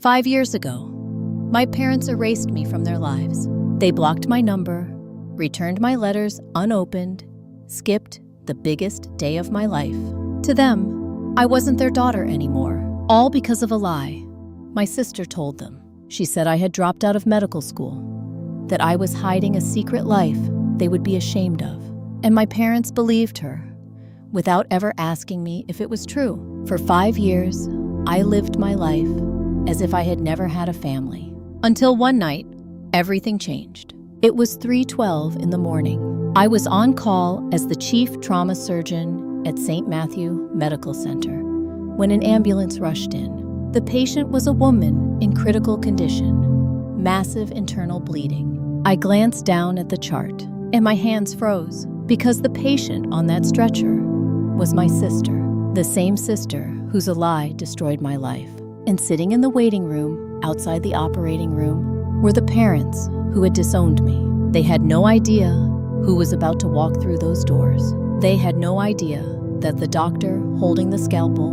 5 years ago, my parents erased me from their lives. They blocked my number, returned my letters unopened, skipped the biggest day of my life. To them, I wasn't their daughter anymore, all because of a lie my sister told them. She said I had dropped out of medical school, that I was hiding a secret life they would be ashamed of. And my parents believed her, without ever asking me if it was true. For 5 years, I lived my life as if I had never had a family. Until one night, everything changed. It was 3:12 in the morning. I was on call as the chief trauma surgeon at St. Matthew Medical Center when an ambulance rushed in. The patient was a woman in critical condition, massive internal bleeding. I glanced down at the chart and my hands froze because the patient on that stretcher was my sister, the same sister whose lie destroyed my life. And sitting in the waiting room outside the operating room were the parents who had disowned me. They had no idea who was about to walk through those doors. They had no idea that the doctor holding the scalpel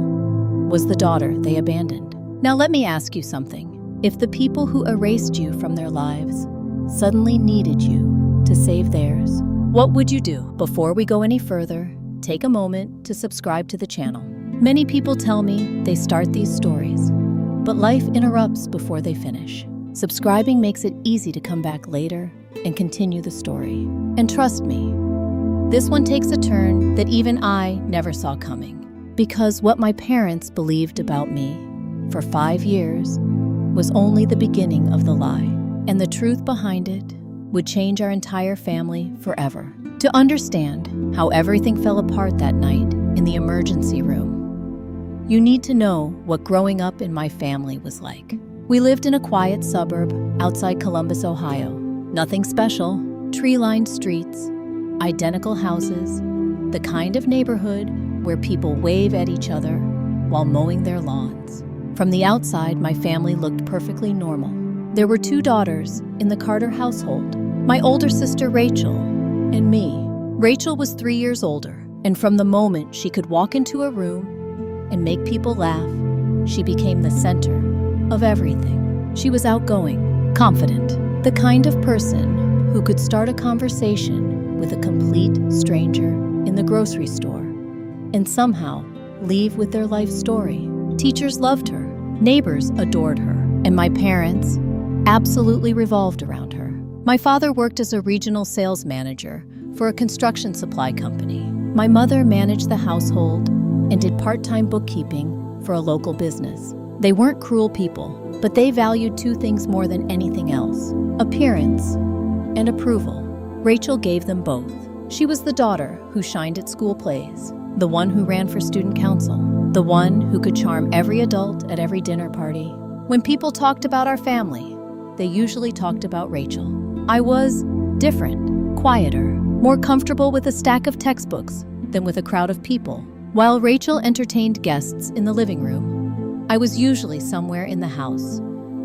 was the daughter they abandoned. Now let me ask you something. If the people who erased you from their lives suddenly needed you to save theirs, what would you do? Before we go any further, take a moment to subscribe to the channel. Many people tell me they start these stories, but life interrupts before they finish. Subscribing makes it easy to come back later and continue the story. And trust me, this one takes a turn that even I never saw coming. Because what my parents believed about me for 5 years was only the beginning of the lie. And the truth behind it would change our entire family forever. To understand how everything fell apart that night in the emergency room, you need to know what growing up in my family was like. We lived in a quiet suburb outside Columbus, Ohio. Nothing special, tree-lined streets, identical houses, the kind of neighborhood where people wave at each other while mowing their lawns. From the outside, my family looked perfectly normal. There were 2 daughters in the Carter household, my older sister Rachel and me. Rachel was 3 years older, and from the moment she could walk into a room and make people laugh, she became the center of everything. She was outgoing, confident, the kind of person who could start a conversation with a complete stranger in the grocery store and somehow leave with their life story. Teachers loved her, neighbors adored her, and my parents absolutely revolved around her. My father worked as a regional sales manager for a construction supply company. My mother managed the household and did part-time bookkeeping for a local business. They weren't cruel people, but they valued 2 things more than anything else: appearance and approval. Rachel gave them both. She was the daughter who shined at school plays, the one who ran for student council, the one who could charm every adult at every dinner party. When people talked about our family, they usually talked about Rachel. I was different, quieter, more comfortable with a stack of textbooks than with a crowd of people. While Rachel entertained guests in the living room, I was usually somewhere in the house,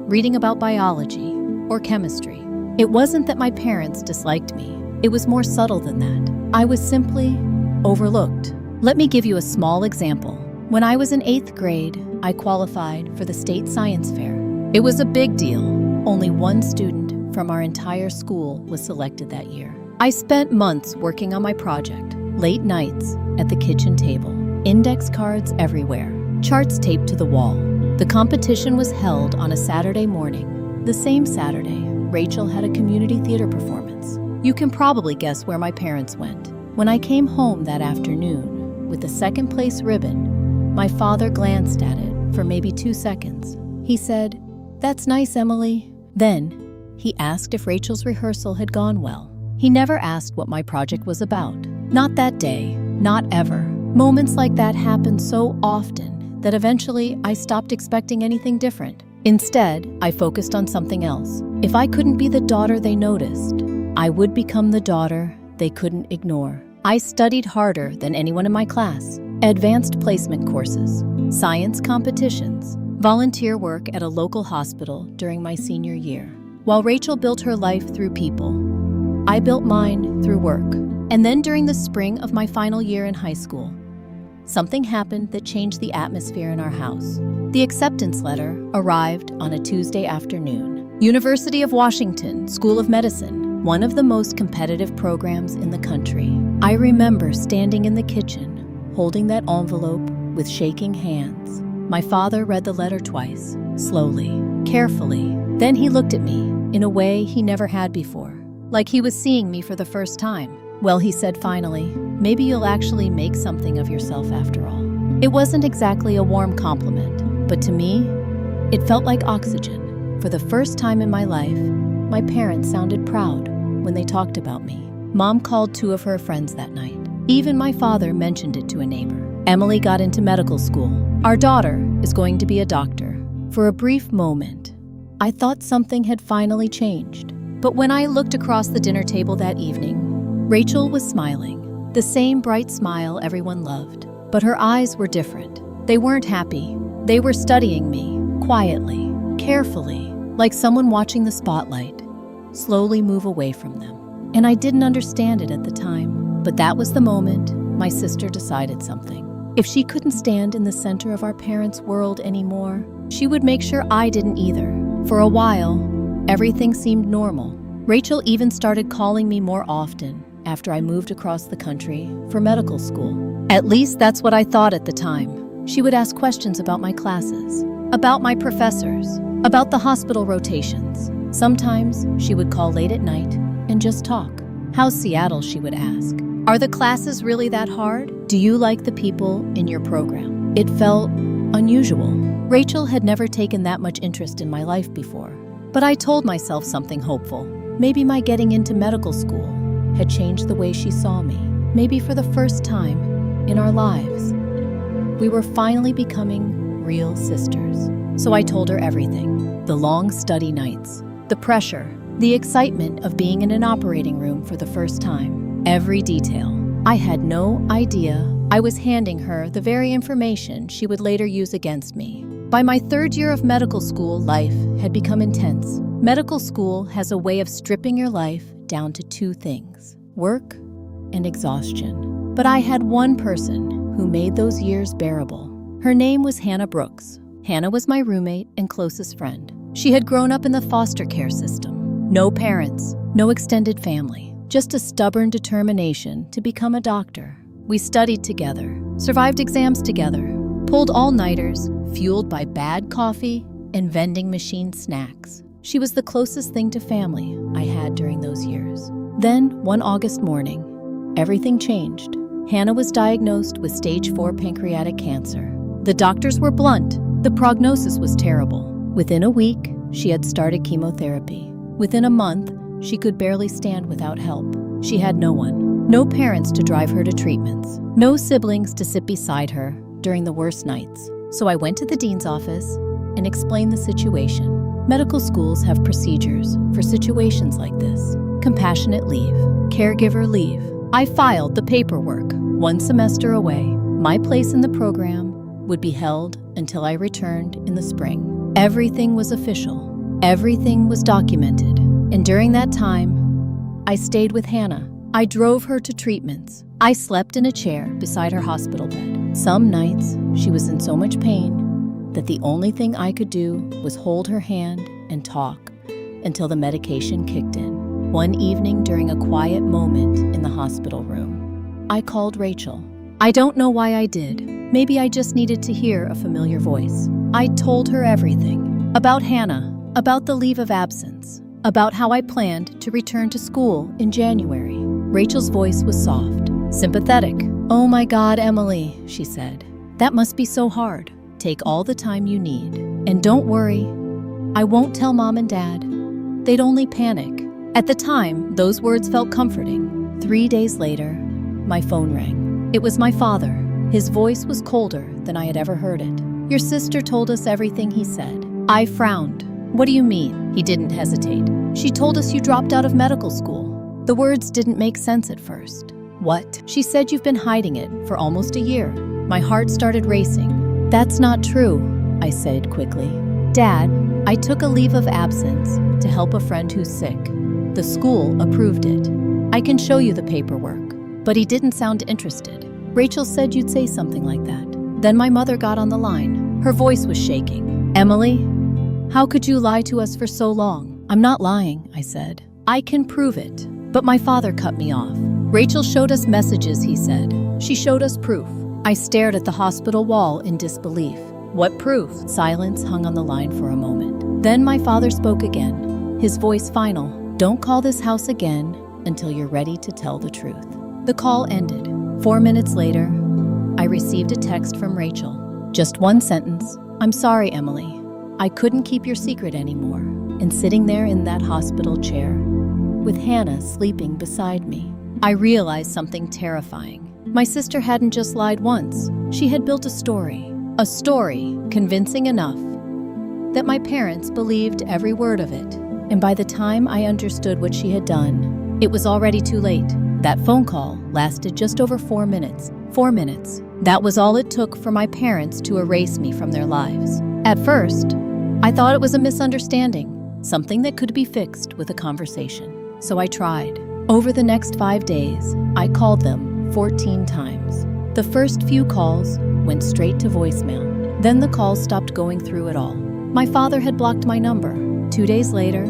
reading about biology or chemistry. It wasn't that my parents disliked me. It was more subtle than that. I was simply overlooked. Let me give you a small example. When I was in 8th grade, I qualified for the state science fair. It was a big deal. Only 1 student from our entire school was selected that year. I spent months working on my project, late nights at the kitchen table, index cards everywhere, charts taped to the wall. The competition was held on a Saturday morning. The same Saturday, Rachel had a community theater performance. You can probably guess where my parents went. When I came home that afternoon with the 2nd place ribbon, my father glanced at it for maybe 2 seconds. He said, "That's nice, Emily." Then, he asked if Rachel's rehearsal had gone well. He never asked what my project was about. Not that day, not ever. Moments like that happen so often that eventually I stopped expecting anything different. Instead, I focused on something else. If I couldn't be the daughter they noticed, I would become the daughter they couldn't ignore. I studied harder than anyone in my class. Advanced placement courses, science competitions, volunteer work at a local hospital during my senior year. While Rachel built her life through people, I built mine through work. And then during the spring of my final year in high school, something happened that changed the atmosphere in our house. The acceptance letter arrived on a Tuesday afternoon. University of Washington, School of Medicine, one of the most competitive programs in the country. I remember standing in the kitchen, holding that envelope with shaking hands. My father read the letter twice, slowly, carefully. Then he looked at me in a way he never had before, like he was seeing me for the first time. Well, he said finally, maybe you'll actually make something of yourself after all. It wasn't exactly a warm compliment, but to me, it felt like oxygen. For the first time in my life, my parents sounded proud when they talked about me. Mom called 2 of her friends that night. Even my father mentioned it to a neighbor. Emily got into medical school. Our daughter is going to be a doctor. For a brief moment, I thought something had finally changed. But when I looked across the dinner table that evening, Rachel was smiling, the same bright smile everyone loved. But her eyes were different. They weren't happy. They were studying me, quietly, carefully, like someone watching the spotlight slowly move away from them. And I didn't understand it at the time. But that was the moment my sister decided something. If she couldn't stand in the center of our parents' world anymore, she would make sure I didn't either. For a while, everything seemed normal. Rachel even started calling me more often after I moved across the country for medical school. At least that's what I thought at the time. She would ask questions about my classes, about my professors, about the hospital rotations. Sometimes she would call late at night and just talk. How's Seattle, she would ask. Are the classes really that hard? Do you like the people in your program? It felt unusual. Rachel had never taken that much interest in my life before. But I told myself something hopeful. Maybe my getting into medical school had changed the way she saw me. Maybe for the first time in our lives, we were finally becoming real sisters. So I told her everything. The long study nights, the pressure, the excitement of being in an operating room for the first time. Every detail. I had no idea I was handing her the very information she would later use against me. By my 3rd year of medical school, life had become intense. Medical school has a way of stripping your life down to 2 things: work and exhaustion. But I had one person who made those years bearable. Her name was Hannah Brooks. Hannah was my roommate and closest friend. She had grown up in the foster care system. No parents, no extended family, just a stubborn determination to become a doctor. We studied together, survived exams together, pulled all-nighters, fueled by bad coffee and vending machine snacks. She was the closest thing to family I had during those years. Then, one August morning, everything changed. Hannah was diagnosed with stage 4 pancreatic cancer. The doctors were blunt. The prognosis was terrible. Within a week, she had started chemotherapy. Within a month, she could barely stand without help. She had no one, no parents to drive her to treatments, no siblings to sit beside her during the worst nights. So I went to the dean's office and explained the situation. Medical schools have procedures for situations like this. Compassionate leave, caregiver leave. I filed the paperwork. 1 semester away, my place in the program would be held until I returned in the spring. Everything was official. Everything was documented. And during that time, I stayed with Hannah. I drove her to treatments. I slept in a chair beside her hospital bed. Some nights, she was in so much pain that the only thing I could do was hold her hand and talk until the medication kicked in. One evening during a quiet moment in the hospital room, I called Rachel. I don't know why I did. Maybe I just needed to hear a familiar voice. I told her everything. About Hannah, about the leave of absence, about how I planned to return to school in January. Rachel's voice was soft, sympathetic. "Oh my God, Emily," she said. "That must be so hard. Take all the time you need. And don't worry, I won't tell Mom and Dad. They'd only panic." At the time, those words felt comforting. 3 days later, my phone rang. It was my father. His voice was colder than I had ever heard it. "Your sister told us everything," he said. I frowned. "What do you mean?" He didn't hesitate. "She told us you dropped out of medical school." The words didn't make sense at first. "What?" "She said you've been hiding it for almost a year." My heart started racing. "That's not true," I said quickly. "Dad, I took a leave of absence to help a friend who's sick. The school approved it. I can show you the paperwork." But he didn't sound interested. "Rachel said you'd say something like that." Then my mother got on the line. Her voice was shaking. "Emily, how could you lie to us for so long?" "I'm not lying," I said. "I can prove it." But my father cut me off. "Rachel showed us messages," he said. "She showed us proof." I stared at the hospital wall in disbelief. "What proof?" Silence hung on the line for a moment. Then my father spoke again, his voice final. "Don't call this house again until you're ready to tell the truth." The call ended. 4 minutes later, I received a text from Rachel. Just one sentence. "I'm sorry, Emily. I couldn't keep your secret anymore." And sitting there in that hospital chair, with Hannah sleeping beside me, I realized something terrifying. My sister hadn't just lied once. She had built a story convincing enough that my parents believed every word of it. And by the time I understood what she had done, it was already too late. That phone call lasted just over 4 minutes. 4 minutes. That was all it took for my parents to erase me from their lives. At first, I thought it was a misunderstanding, something that could be fixed with a conversation. So I tried. Over the next 5 days, I called them 14 times. The first few calls went straight to voicemail. Then the calls stopped going through at all. My father had blocked my number. 2 days later,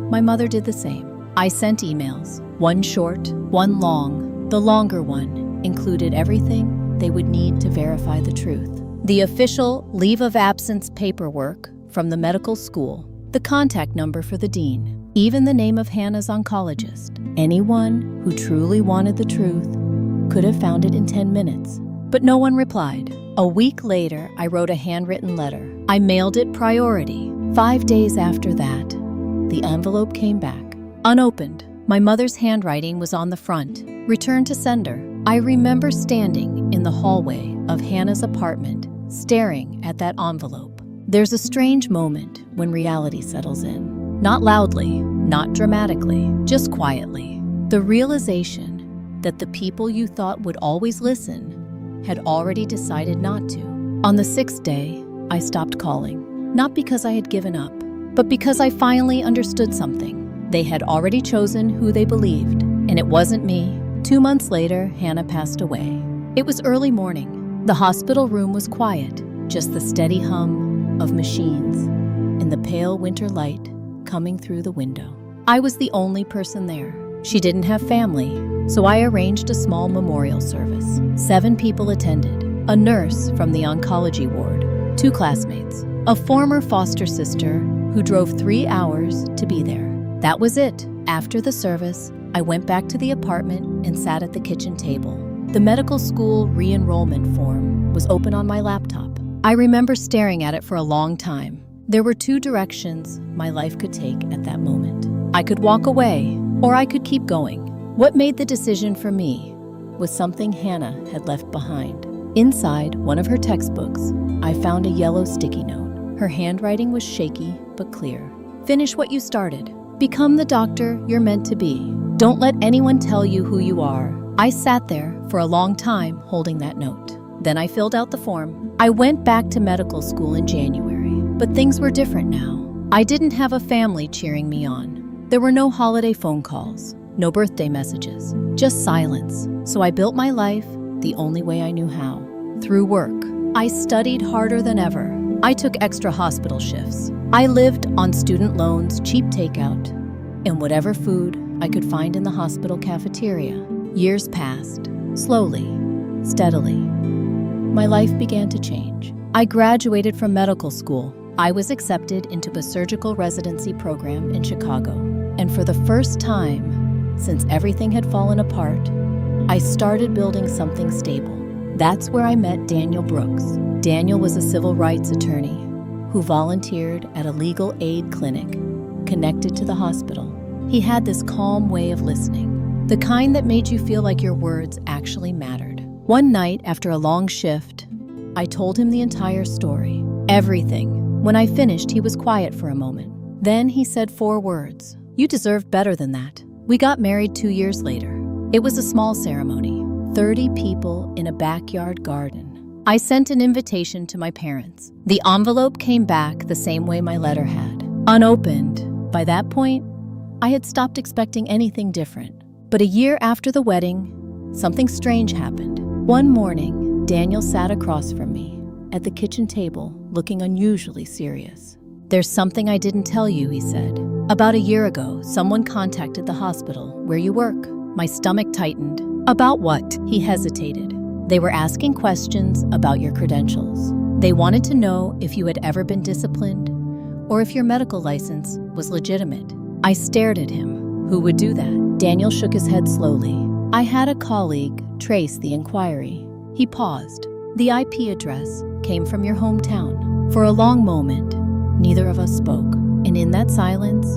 my mother did the same. I sent emails, one short, one long. The longer one included everything they would need to verify the truth. The official leave of absence paperwork from the medical school, the contact number for the dean, even the name of Hannah's oncologist. Anyone who truly wanted the truth could have found it in 10 minutes. But no one replied. A week later, I wrote a handwritten letter. I mailed it priority. 5 days after that, the envelope came back, unopened. My mother's handwriting was on the front. Return to sender. I remember standing in the hallway of Hannah's apartment, staring at that envelope. There's a strange moment when reality settles in. Not loudly, not dramatically, just quietly. The realization that the people you thought would always listen had already decided not to. On the 6th day, I stopped calling. Not because I had given up, but because I finally understood something. They had already chosen who they believed, and it wasn't me. 2 months later, Hannah passed away. It was early morning. The hospital room was quiet, just the steady hum of machines and the pale winter light coming through the window. I was the only person there. She didn't have family, so I arranged a small memorial service. 7 people attended. A nurse from the oncology ward, 2 classmates, a former foster sister who drove 3 hours to be there. That was it. After the service, I went back to the apartment and sat at the kitchen table. The medical school re-enrollment form was open on my laptop. I remember staring at it for a long time. There were 2 directions my life could take at that moment. I could walk away, or I could keep going. What made the decision for me was something Hannah had left behind. Inside one of her textbooks, I found a yellow sticky note. Her handwriting was shaky but clear. "Finish what you started. Become the doctor you're meant to be. Don't let anyone tell you who you are." I sat there for a long time holding that note. Then I filled out the form. I went back to medical school in January, but things were different now. I didn't have a family cheering me on. There were no holiday phone calls, no birthday messages, just silence. So I built my life the only way I knew how, through work. I studied harder than ever. I took extra hospital shifts. I lived on student loans, cheap takeout, and whatever food I could find in the hospital cafeteria. Years passed, slowly, steadily. My life began to change. I graduated from medical school. I was accepted into a surgical residency program in Chicago. And for the first time, since everything had fallen apart, I started building something stable. That's where I met Daniel Brooks. Daniel was a civil rights attorney who volunteered at a legal aid clinic connected to the hospital. He had this calm way of listening, the kind that made you feel like your words actually mattered. One night, after a long shift, I told him the entire story, everything. When I finished, he was quiet for a moment. Then he said 4 words. "You deserved better than that." We got married 2 years later. It was a small ceremony, 30 people in a backyard garden. I sent an invitation to my parents. The envelope came back the same way my letter had, unopened. By that point, I had stopped expecting anything different. But a year after the wedding, something strange happened. One morning, Daniel sat across from me, at the kitchen table, looking unusually serious. "There's something I didn't tell you," he said. "About a year ago, someone contacted the hospital where you work." My stomach tightened. "About what?" He hesitated. "They were asking questions about your credentials. They wanted to know if you had ever been disciplined or if your medical license was legitimate." I stared at him. "Who would do that?" Daniel shook his head slowly. "I had a colleague trace the inquiry." He paused. "The IP address came from your hometown." For a long moment, neither of us spoke, and in that silence,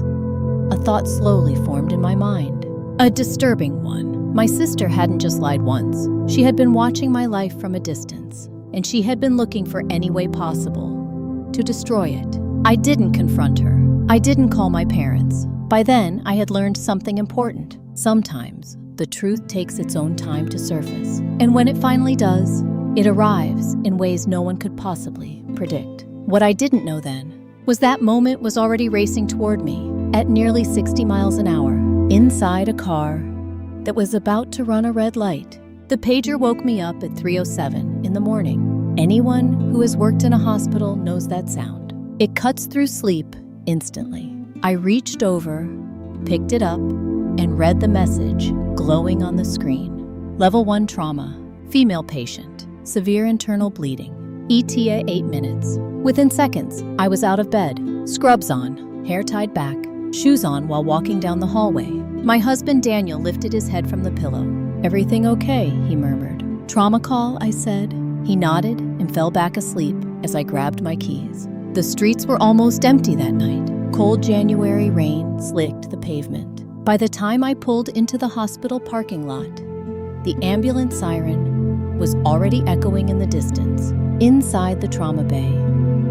a thought slowly formed in my mind. A disturbing one. My sister hadn't just lied once. She had been watching my life from a distance, and she had been looking for any way possible to destroy it. I didn't confront her. I didn't call my parents. By then, I had learned something important. Sometimes, the truth takes its own time to surface. And when it finally does, it arrives in ways no one could possibly predict. What I didn't know then was that moment was already racing toward me at nearly 60 miles an hour, inside a car that was about to run a red light. The pager woke me up at 3:07 in the morning. Anyone who has worked in a hospital knows that sound. It cuts through sleep instantly. I reached over, picked it up, and read the message glowing on the screen. Level 1 trauma, female patient, severe internal bleeding, ETA 8 minutes. Within seconds, I was out of bed, scrubs on, hair tied back, shoes on while walking down the hallway. My husband Daniel lifted his head from the pillow. "Everything okay?" he murmured. "Trauma call," I said. He nodded and fell back asleep as I grabbed my keys. The streets were almost empty that night. Cold January rain slicked the pavement. By the time I pulled into the hospital parking lot, the ambulance siren was already echoing in the distance. Inside the trauma bay,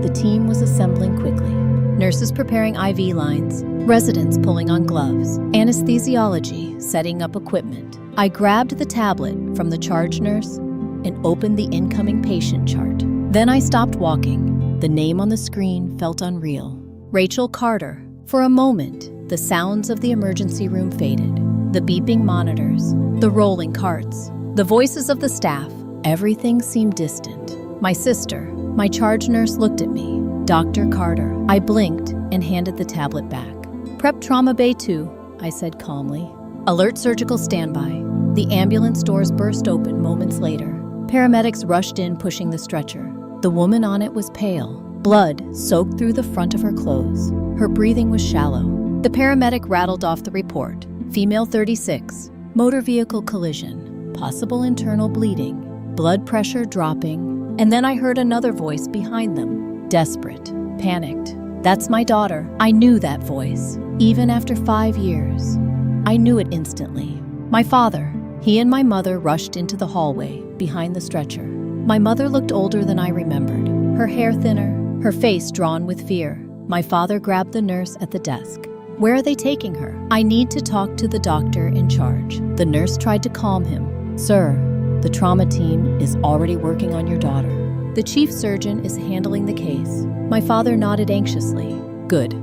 the team was assembling quickly. Nurses preparing IV lines, residents pulling on gloves, anesthesiology setting up equipment. I grabbed the tablet from the charge nurse and opened the incoming patient chart. Then I stopped walking. The name on the screen felt unreal. Rachel Carter. For a moment, the sounds of the emergency room faded. The beeping monitors, the rolling carts, the voices of the staff. Everything seemed distant. My sister, my charge nurse, looked at me. "Dr. Carter." I blinked and handed the tablet back. "Prep Trauma Bay 2, I said calmly. "Alert surgical standby." The ambulance doors burst open moments later. Paramedics rushed in, pushing the stretcher. The woman on it was pale. Blood soaked through the front of her clothes. Her breathing was shallow. The paramedic rattled off the report. "Female 36, motor vehicle collision, possible internal bleeding, blood pressure dropping." And then I heard another voice behind them, desperate, panicked. "That's my daughter." I knew that voice. Even after 5 years, I knew it instantly. My father. He and my mother rushed into the hallway behind the stretcher. My mother looked older than I remembered, her hair thinner, her face drawn with fear. My father grabbed the nurse at the desk. "Where are they taking her?" "I need to talk to the doctor in charge." The nurse tried to calm him. "Sir, the trauma team is already working on your daughter. The chief surgeon is handling the case." My father nodded anxiously. Good.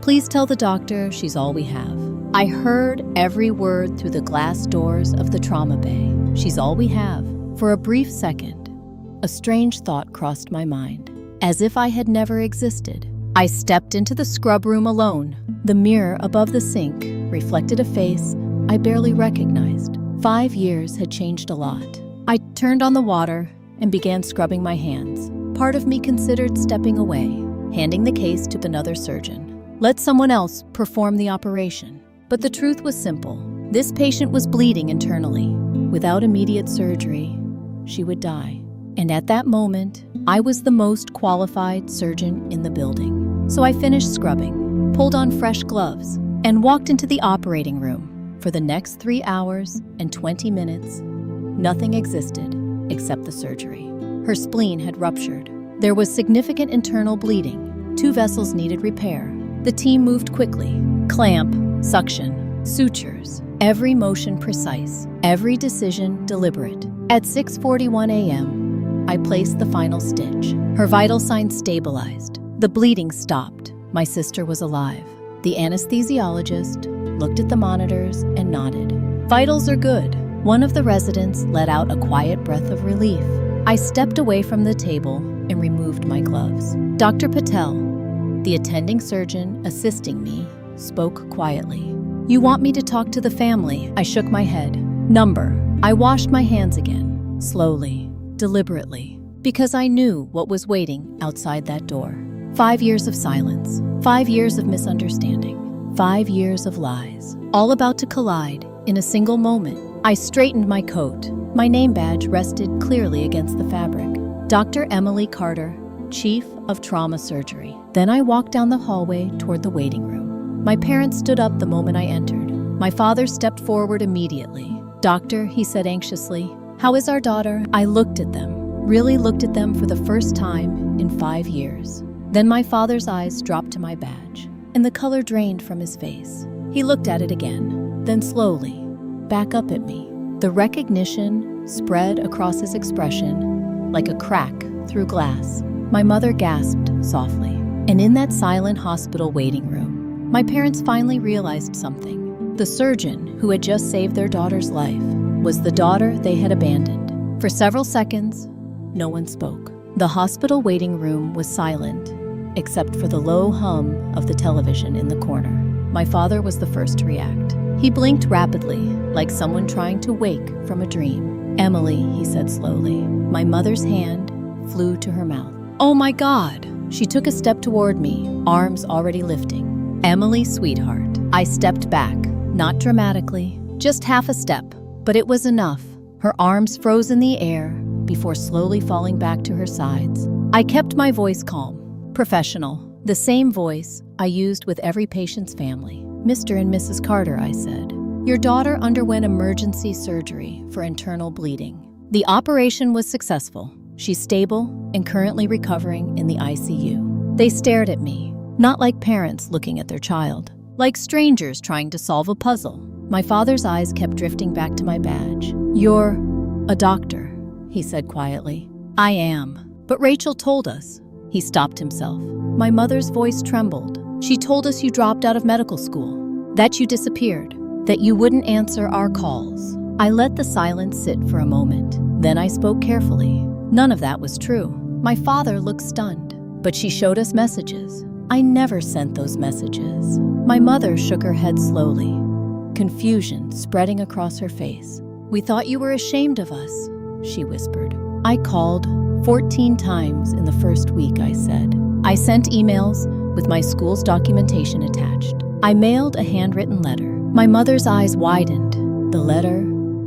Please tell the doctor she's all we have." I heard every word through the glass doors of the trauma bay. She's all we have. For a brief second, a strange thought crossed my mind. As if I had never existed. I stepped into the scrub room alone. The mirror above the sink reflected a face I barely recognized. 5 years had changed a lot. I turned on the water and began scrubbing my hands. Part of me considered stepping away, handing the case to another surgeon. Let someone else perform the operation. But the truth was simple. This patient was bleeding internally. Without immediate surgery, she would die. And at that moment, I was the most qualified surgeon in the building. So I finished scrubbing, pulled on fresh gloves, and walked into the operating room. For the next 3 hours and 20 minutes, nothing existed except the surgery. Her spleen had ruptured. There was significant internal bleeding. 2 vessels needed repair. The team moved quickly. Clamp, suction, sutures. Every motion precise, every decision deliberate. At 6:41 a.m., I placed the final stitch. Her vital signs stabilized. The bleeding stopped. My sister was alive. The anesthesiologist looked at the monitors and nodded. "Vitals are good." One of the residents let out a quiet breath of relief. I stepped away from the table and removed my gloves. Dr. Patel, the attending surgeon assisting me, spoke quietly. "You want me to talk to the family?" I shook my head. "Number." I washed my hands again, slowly, deliberately, because I knew what was waiting outside that door. 5 years of silence, 5 years of misunderstanding, 5 years of lies, all about to collide in a single moment. I straightened my coat. My name badge rested clearly against the fabric. Dr. Emily Carter, Chief of Trauma Surgery. Then I walked down the hallway toward the waiting room. My parents stood up the moment I entered. My father stepped forward immediately. "Doctor," he said anxiously, "how is our daughter?" I looked at them, really looked at them for the first time in 5 years. Then my father's eyes dropped to my badge, and the color drained from his face. He looked at it again, then slowly, back up at me. The recognition spread across his expression like a crack through glass. My mother gasped softly, and in that silent hospital waiting room, my parents finally realized something. The surgeon who had just saved their daughter's life was the daughter they had abandoned. For several seconds, no one spoke. The hospital waiting room was silent, except for the low hum of the television in the corner. My father was the first to react. He blinked rapidly, like someone trying to wake from a dream. "Emily," he said slowly. My mother's hand flew to her mouth. "Oh my God!" She took a step toward me, arms already lifting. "Emily, sweetheart." I stepped back, not dramatically, just half a step, but it was enough. Her arms froze in the air before slowly falling back to her sides. I kept my voice calm, professional, the same voice I used with every patient's family. "Mr. and Mrs. Carter," I said, "your daughter underwent emergency surgery for internal bleeding. The operation was successful. She's stable and currently recovering in the ICU." They stared at me, not like parents looking at their child, like strangers trying to solve a puzzle. My father's eyes kept drifting back to my badge. "You're a doctor," he said quietly. "I am. But Rachel told us." He stopped himself. My mother's voice trembled. "She told us you dropped out of medical school, that you disappeared, that you wouldn't answer our calls." I let the silence sit for a moment. Then I spoke carefully. None of that was true. My father looked stunned. "But she showed us messages." "I never sent those messages." My mother shook her head slowly, confusion spreading across her face. "We thought you were ashamed of us," she whispered. "I called 14 times in the first week," I said. "I sent emails with my school's documentation attached. I mailed a handwritten letter." My mother's eyes widened. "The letter,"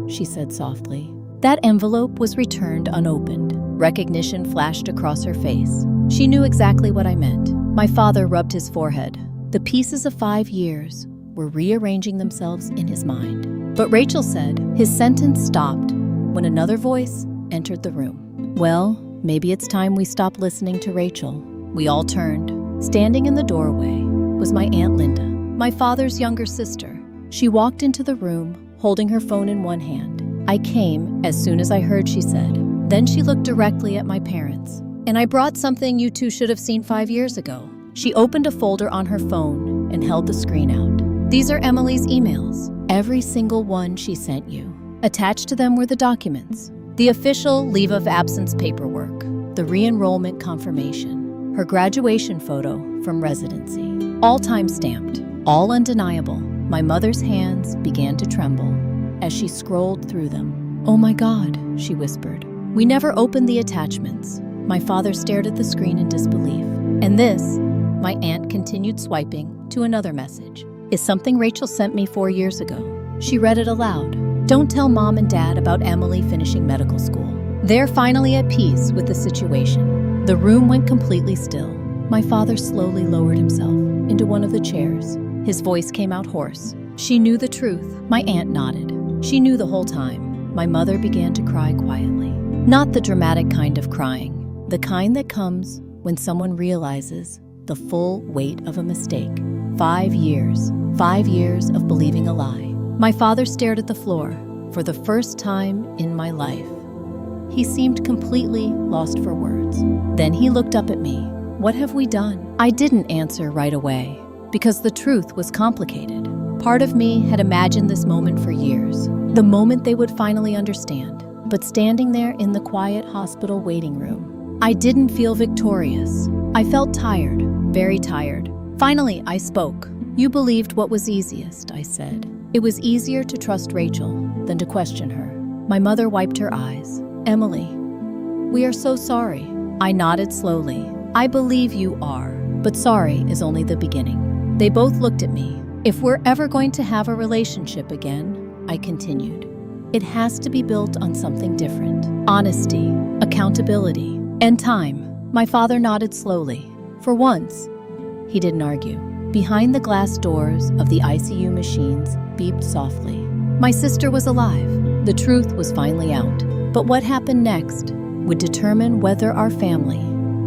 she said softly. "That envelope was returned unopened." Recognition flashed across her face. She knew exactly what I meant. My father rubbed his forehead. The pieces of 5 years were rearranging themselves in his mind. "But Rachel said," his sentence stopped when another voice entered the room. "Well, maybe it's time we stop listening to Rachel." We all turned. Standing in the doorway was my Aunt Linda, my father's younger sister. She walked into the room, holding her phone in one hand. "I came as soon as I heard," she said. Then she looked directly at my parents. "And I brought something you two should have seen 5 years ago." She opened a folder on her phone and held the screen out. "These are Emily's emails. Every single one she sent you. Attached to them were the documents, the official leave of absence paperwork, the re-enrollment confirmation, her graduation photo from residency. All time-stamped, all undeniable." My mother's hands began to tremble as she scrolled through them. "Oh my God," she whispered. "We never opened the attachments." My father stared at the screen in disbelief. "And this," my aunt continued swiping to another message, "is something Rachel sent me 4 years ago." She read it aloud. "Don't tell Mom and Dad about Emily finishing medical school. They're finally at peace with the situation." The room went completely still. My father slowly lowered himself into one of the chairs. His voice came out hoarse. "She knew the truth." My aunt nodded. "She knew the whole time." My mother began to cry quietly. Not the dramatic kind of crying, the kind that comes when someone realizes the full weight of a mistake. 5 years. 5 years of believing a lie. My father stared at the floor for the first time in my life. He seemed completely lost for words. Then he looked up at me. "What have we done?" I didn't answer right away because the truth was complicated. Part of me had imagined this moment for years, the moment they would finally understand. But standing there in the quiet hospital waiting room, I didn't feel victorious. I felt tired, very tired. Finally, I spoke. "You believed what was easiest," I said. It was easier to trust Rachel than to question her. My mother wiped her eyes. "Emily, we are so sorry." I nodded slowly. "I believe you are, but sorry is only the beginning." They both looked at me. "If we're ever going to have a relationship again," I continued, "it has to be built on something different. Honesty, accountability, and time." My father nodded slowly. For once, he didn't argue. Behind the glass doors of the ICU machines beeped softly. My sister was alive. The truth was finally out. But what happened next would determine whether our family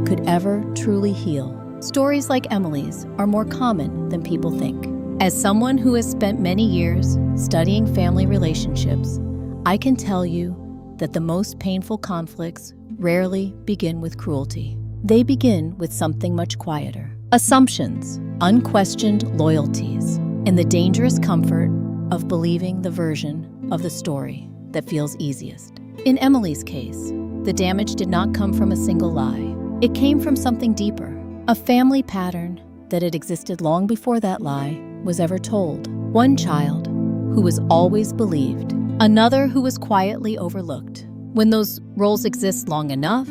could ever truly heal. Stories like Emily's are more common than people think. As someone who has spent many years studying family relationships, I can tell you that the most painful conflicts rarely begin with cruelty. They begin with something much quieter. Assumptions, unquestioned loyalties, and the dangerous comfort of believing the version of the story that feels easiest. In Emily's case, the damage did not come from a single lie. It came from something deeper, a family pattern that had existed long before that lie was ever told. One child who was always believed, another who was quietly overlooked. When those roles exist long enough,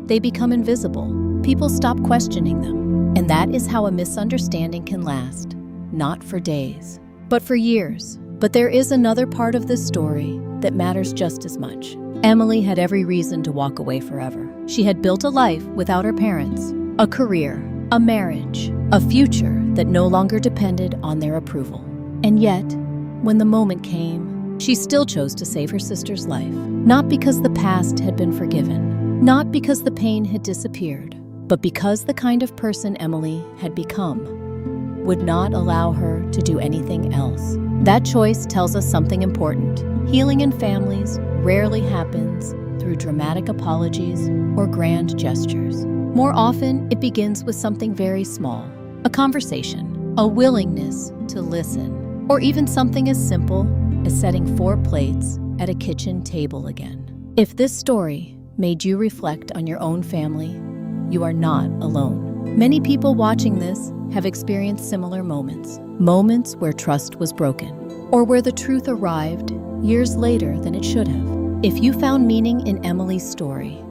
they become invisible. People stop questioning them. And that is how a misunderstanding can last, not for days, but for years. But there is another part of this story that matters just as much. Emily had every reason to walk away forever. She had built a life without her parents, a career, a marriage, a future that no longer depended on their approval. And yet, when the moment came, she still chose to save her sister's life. Not because the past had been forgiven, not because the pain had disappeared, but because the kind of person Emily had become would not allow her to do anything else. That choice tells us something important. Healing in families rarely happens through dramatic apologies or grand gestures. More often, it begins with something very small, a conversation, a willingness to listen, or even something as simple as setting 4 plates at a kitchen table again. If this story made you reflect on your own family, you are not alone. Many people watching this have experienced similar moments where trust was broken, or where the truth arrived years later than it should have. If you found meaning in Emily's story,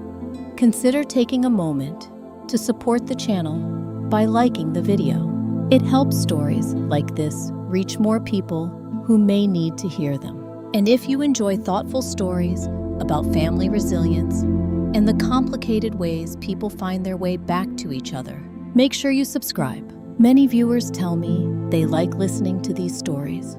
consider taking a moment to support the channel by liking the video. It helps stories like this reach more people who may need to hear them. And if you enjoy thoughtful stories about family resilience and the complicated ways people find their way back to each other, make sure you subscribe. Many viewers tell me they like listening to these stories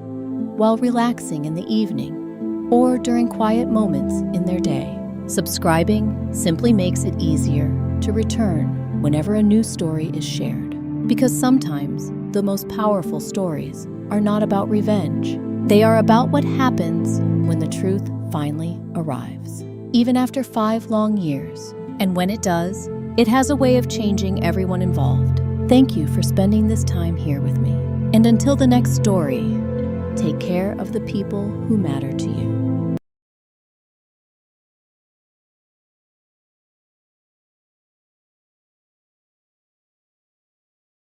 while relaxing in the evening or during quiet moments in their day. Subscribing simply makes it easier to return whenever a new story is shared. Because sometimes the most powerful stories are not about revenge. They are about what happens when the truth finally arrives, even after 5 long years. And when it does, it has a way of changing everyone involved. Thank you for spending this time here with me. And until the next story, take care of the people who matter to you.